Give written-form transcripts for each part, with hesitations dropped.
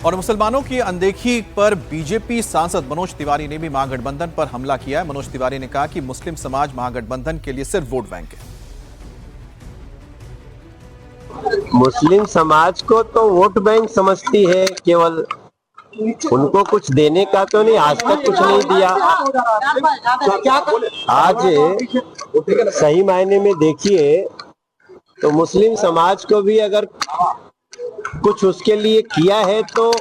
और मुसलमानों की अनदेखी पर बीजेपी सांसद मनोज तिवारी ने भी महागठबंधन पर हमला किया है। मनोज तिवारी ने कहा कि मुस्लिम समाज महागठबंधन के लिए सिर्फ वोट बैंक है। मुस्लिम समाज को तो वोट बैंक समझती है, केवल उनको कुछ देने का तो नहीं, आज तक कुछ नहीं दिया। आज सही मायने में देखिए तो मुस्लिम समाज को भी अगर कुछ उसके लिए किया है तो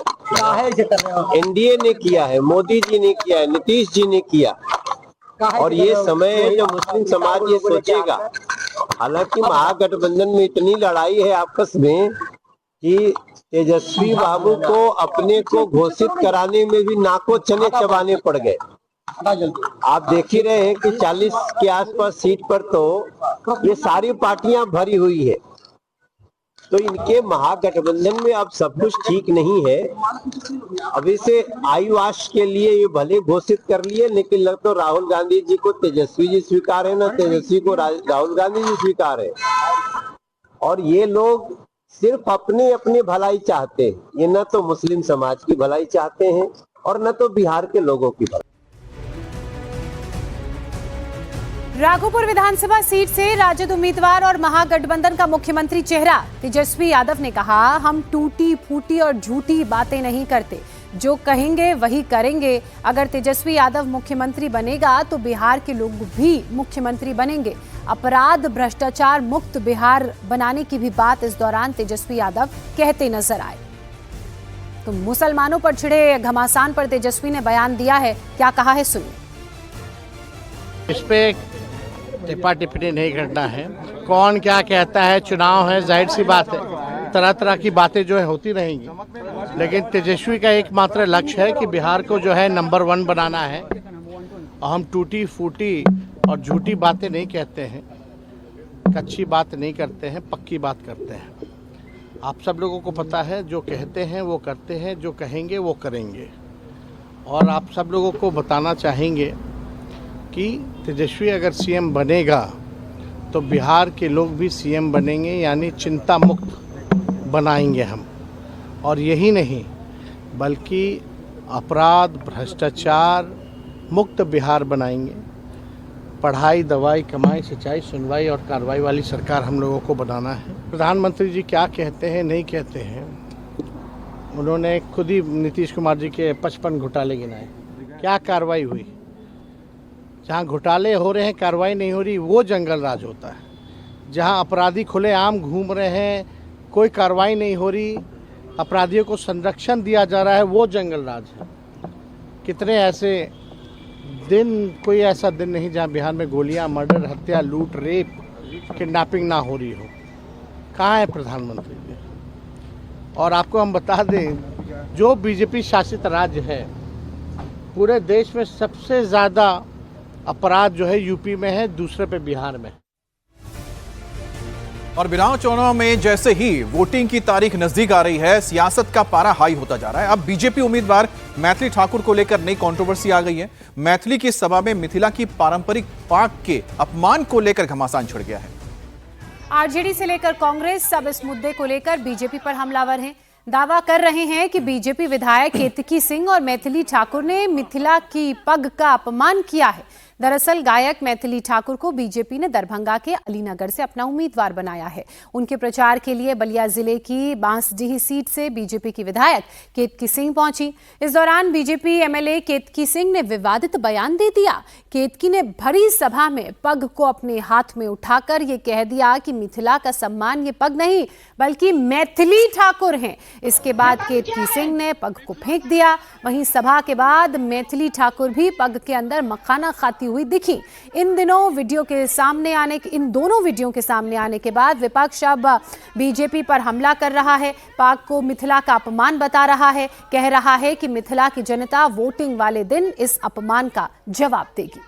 एनडीए ने किया है, मोदी जी ने किया है, नीतीश जी ने किया। और ये समय है जो मुस्लिम समाज ये सोचेगा। हालांकि महागठबंधन में इतनी लड़ाई है आपस में कि तेजस्वी बाबू को अपने को घोषित कराने में भी नाको चने चबाने पड़ गए। आप देख ही रहे हैं कि 40 के आसपास सीट पर तो ये सारी पार्टियां भरी हुई है। तो इनके महागठबंधन में अब सब कुछ ठीक नहीं है। अभी से आयुवाश के लिए ये भले घोषित कर लिए, लेकिन लग तो राहुल गांधी जी को तेजस्वी जी स्वीकार है, ना तेजस्वी को राहुल गांधी जी स्वीकार है। और ये लोग सिर्फ अपने अपने भलाई चाहते हैं, ये न तो मुस्लिम समाज की भलाई चाहते हैं और न तो बिहार के लोगों की भलाई। राघोपुर विधानसभा सीट से राजद उम्मीदवार और महागठबंधन का मुख्यमंत्री चेहरा तेजस्वी यादव ने कहा, हम टूटी फूटी और झूठी बातें नहीं करते, जो कहेंगे वही करेंगे। अगर तेजस्वी यादव मुख्यमंत्री बनेगा तो बिहार के लोग भी मुख्यमंत्री बनेंगे। अपराध भ्रष्टाचार मुक्त बिहार बनाने की भी बात इस दौरान तेजस्वी यादव कहते नजर आए। तो मुसलमानों पर छिड़े घमासान पर तेजस्वी ने बयान दिया है, क्या कहा है सुनिए। इस पे टिप्पा टिप्पणी नहीं करना है। कौन क्या कहता है, चुनाव है, जाहिर सी बात है तरह तरह की बातें जो है होती रहेंगी, लेकिन तेजस्वी का एकमात्र लक्ष्य है कि बिहार को जो है नंबर 1 बनाना है। और हम टूटी फूटी और झूठी बातें नहीं कहते हैं, कच्ची बात नहीं करते हैं, पक्की बात करते हैं। आप सब लोगों को पता है, जो कहते हैं वो करते हैं, जो कहेंगे वो करेंगे। और आप सब लोगों को बताना चाहेंगे कि तेजस्वी अगर सीएम बनेगा तो बिहार के लोग भी सीएम बनेंगे, यानी चिंता मुक्त बनाएंगे हम। और यही नहीं बल्कि अपराध भ्रष्टाचार मुक्त बिहार बनाएंगे। पढ़ाई, दवाई, कमाई, सिंचाई, सुनवाई और कार्रवाई वाली सरकार हम लोगों को बनाना है। प्रधानमंत्री जी क्या कहते हैं नहीं कहते हैं, उन्होंने खुद ही नीतीश कुमार जी के 55 घोटाले गिनाए। क्या कार्रवाई हुई? जहाँ घोटाले हो रहे हैं, कार्रवाई नहीं हो रही, वो जंगल राज होता है। जहाँ अपराधी खुलेआम घूम रहे हैं, कोई कार्रवाई नहीं हो रही, अपराधियों को संरक्षण दिया जा रहा है, वो जंगल राज है। कितने ऐसे दिन, कोई ऐसा दिन नहीं जहाँ बिहार में गोलियां, मर्डर, हत्या, लूट, रेप, किडनैपिंग ना हो रही हो। कहाँ है प्रधानमंत्री जी? और आपको हम बता दें, जो बीजेपी शासित राज्य है, पूरे देश में सबसे ज़्यादा अपराध जो है यूपी में है, दूसरे पे बिहार में। और बिहार चुनाव में जैसे ही वोटिंग की तारीख नजदीक आ रही है, सियासत का पारा हाई होता जा रहा है। अब बीजेपी उम्मीदवार मैथिली ठाकुर को लेकर नई कंट्रोवर्सी आ गई है। मैथिली की सभा में मिथिला की पारंपरिक पाक के अपमान को लेकर घमासान छिड़ गया है। आरजेडी से लेकर कांग्रेस सब इस मुद्दे को लेकर बीजेपी पर हमलावर हैं। दावा कर रहे हैं कि बीजेपी विधायक केतकी सिंह और मैथिली ठाकुर ने मिथिला की पग का अपमान किया है। दरअसल गायक मैथिली ठाकुर को बीजेपी ने दरभंगा के अलीनगर से अपना उम्मीदवार बनाया है। उनके प्रचार के लिए बलिया जिले की बांसडीह सीट से बीजेपी की विधायक केतकी सिंह पहुंची। इस दौरान बीजेपी एमएलए केतकी सिंह ने विवादित बयान दे दिया। केतकी ने भरी सभा में पग को अपने हाथ में उठाकर ये कह दिया कि मिथिला का सम्मान ये पग नहीं बल्कि मैथिली ठाकुर हैं। इसके बाद केतकी सिंह ने पग को फेंक दिया। वहीं सभा के बाद मैथिली ठाकुर भी पग के अंदर मखाना खाती हुई दिखी। इन दोनों वीडियो के सामने आने के बाद विपक्ष अब बीजेपी पर हमला कर रहा है, पाक को मिथिला का अपमान बता रहा है, कह रहा है कि मिथिला की जनता वोटिंग वाले दिन इस अपमान का जवाब देगी।